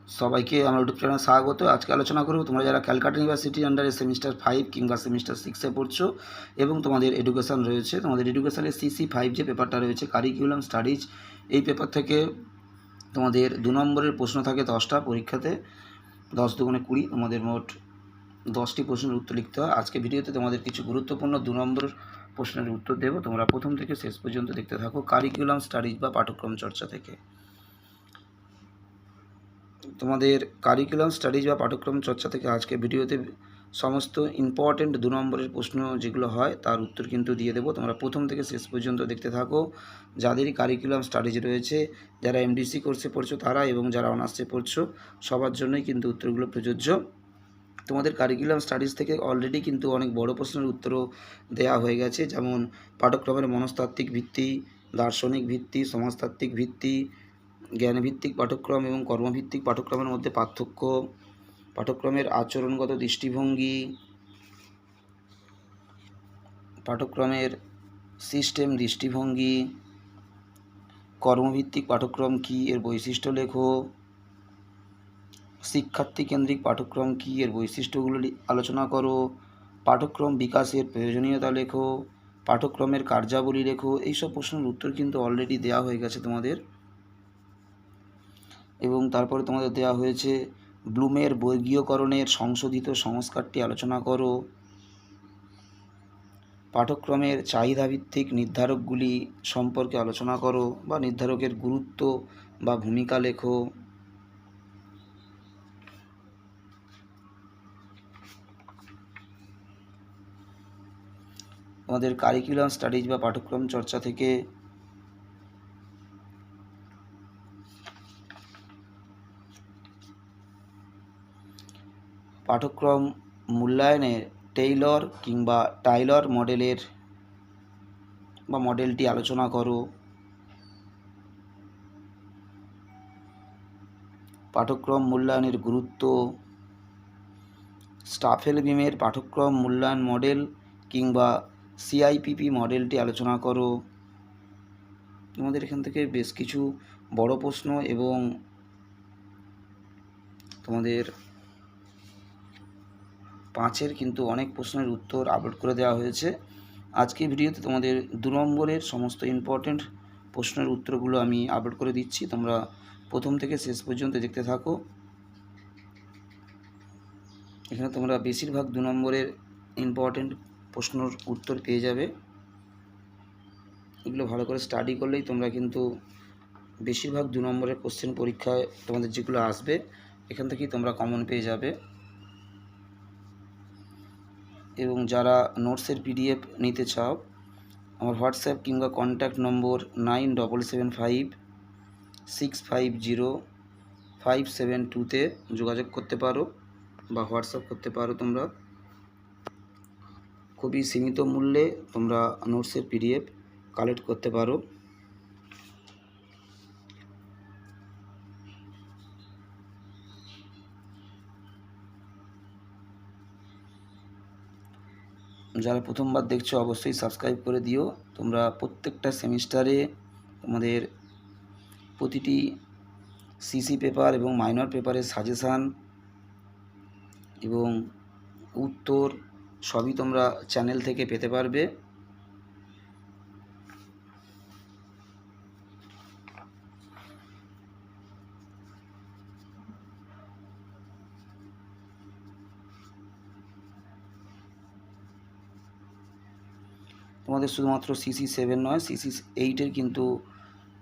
সবাইকে আমার ইউটিউব চ্যানেলে স্বাগত। আজকে আলোচনা করব তোমরা যারা ক্যালকাটা ইউনিভার্সিটির আন্ডারে সেমিস্টার 5 কিংবা সেমিস্টার 6-এ পড়ছো এবং তোমাদের এডুকেশন রয়েছে, তোমাদের এডুকেশনের CC5 যে পেপারটা রয়েছে কারিকুলাম স্টাডিজ, এই পেপার থেকে তোমাদের 2 নম্বরের প্রশ্ন থাকে 10টা পরীক্ষাতে। 10 দুগুণে 20, তোমাদের মোট 10টি প্রশ্নের উত্তর লিখতে হয়। আজকে ভিডিওতে তোমাদের কিছু গুরুত্বপূর্ণ 2 নম্বর প্রশ্নের উত্তর দেব। তোমরা প্রথম থেকে শেষ পর্যন্ত দেখতে থাকো। কারিকুলাম স্টাডিজ বা পাঠ্যক্রম চর্চা থেকে তোমাদের কারিকুলাম স্টাডিজ বা পাঠ্যক্রম চর্চা থেকে আজকে ভিডিওতে সমস্ত ইম্পর্টেন্ট 2 নম্বরের প্রশ্ন যেগুলো হয় তার উত্তর কিন্তু দিয়ে দেবো। তোমরা প্রথম থেকে শেষ পর্যন্ত দেখতে থাকো। যাদেরই কারিকুলাম স্টাডিজ রয়েছে, যারা MDC কোর্সে পড়ছো তারা এবং যারা অনার্সে পড়ছো সবার জন্যই কিন্তু উত্তরগুলো প্রযোজ্য। তোমাদের কারিকুলাম স্টাডিজ থেকে অলরেডি কিন্তু অনেক বড় প্রশ্নের উত্তরও দেওয়া হয়ে গেছে, যেমন পাঠ্যক্রমের মনস্তাত্ত্বিক ভিত্তি, দার্শনিক ভিত্তি, সমাজতাত্ত্বিক ভিত্তি, জ্ঞানভিত্তিক পাঠ্যক্রম এবং কর্মভিত্তিক পাঠ্যক্রমের মধ্যে পার্থক্য, পাঠ্যক্রমের আচরণগত দৃষ্টিভঙ্গি, পাঠ্যক্রমের সিস্টেম দৃষ্টিভঙ্গি, কর্মভিত্তিক পাঠ্যক্রম কী এর বৈশিষ্ট্য লেখো, শিক্ষার্থী কেন্দ্রিক পাঠ্যক্রম কী এর বৈশিষ্ট্যগুলি আলোচনা করো, পাঠ্যক্রম বিকাশের প্রয়োজনীয়তা লেখো, পাঠ্যক্রমের কার্যাবলী লেখো। এইসব প্রশ্নের উত্তর কিন্তু অলরেডি দেওয়া হয়ে গেছে তোমাদের। এবং তারপরে তোমাদের দেওয়া হয়েছে ব্লুমের বর্গীয়করণের সংশোধিত সংস্কারটি আলোচনা করো, পাঠ্যক্রমের চাহিদাভিত্তিক নির্ধারকগুলি সম্পর্কে আলোচনা করো বা নির্ধারকের গুরুত্ব বা ভূমিকা লেখো, আমাদের কারিকুলাম স্টাডিজ বা পাঠ্যক্রম চর্চা থেকে পাঠ্যক্রম মূল্যায়নের টেইলর কিংবা টাইলর মডেলের বা মডেলটি আলোচনা করো, পাঠ্যক্রম মূল্যায়নের গুরুত্ব, স্টাফেলবিমের পাঠ্যক্রম মূল্যায়ন মডেল কিংবা CIPP মডেলটি আলোচনা করো। তোমাদের এখান থেকে বেশ কিছু বড় প্রশ্ন এবং তোমাদের 5-এর কিন্তু অনেক প্রশ্নের উত্তর আপলোড করে দেওয়া হয়েছে। আজকে ভিডিওতে তোমাদের 2 নম্বরের সমস্ত ইম্পর্টেন্ট প্রশ্নের উত্তরগুলো আমি আপলোড করে দিচ্ছি। তোমরা প্রথম থেকে শেষ পর্যন্ত দেখতে থাকো। এখানে তোমরা বেশিরভাগ 2 নম্বরের ইম্পর্টেন্ট প্রশ্নের উত্তর পেয়ে যাবে। এগুলো ভালো করে স্টাডি করলেই তোমরা কিন্তু বেশিরভাগ 2 নম্বরের কোশ্চেন পরীক্ষায় তোমাদের যেগুলো আসবে এখান থেকেই তোমরা কমন পেয়ে যাবে। এবং যারা নোটসের PDF নিতে চাও, আমার হোয়াটসঅ্যাপ কিংবা কন্ট্যাক্ট নম্বর 9775650572-তে যোগাযোগ করতে পারো বা হোয়াটসঅ্যাপ করতে পারো। তোমরা খুবই সীমিত মূল্যে তোমরা নোটসের PDF কালেক্ট করতে পারো। যারা প্রথমবার দেখছো অবশ্যই সাবস্ক্রাইব করে দিও। তোমরা প্রত্যেকটা সেমিস্টারে তোমাদের প্রতিটি CC পেপার এবং মাইনর পেপারের সাজেশান এবং উত্তর সবই তোমরা চ্যানেল থেকে পেতে পারবে। তোমাদের শুধুমাত্র CC7 নয়, CC8-এর কিন্তু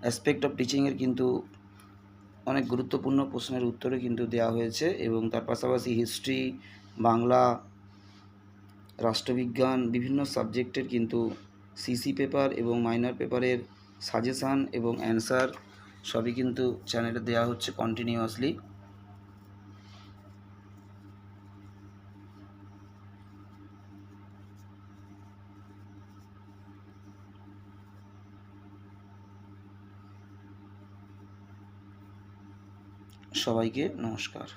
অ্যাসপেক্ট অফ টিচিংয়ের কিন্তু অনেক গুরুত্বপূর্ণ প্রশ্নের উত্তরও কিন্তু দেওয়া হয়েছে এবং তার পাশাপাশি হিস্ট্রি, বাংলা, রাষ্ট্রবিজ্ঞান বিভিন্ন সাবজেক্টের কিন্তু CC পেপার এবং মাইনর পেপারের সাজেশান এবং অ্যান্সার সবই কিন্তু চ্যানেলে দেওয়া হচ্ছে কন্টিনিউয়াসলি। সবাইকে নমস্কার।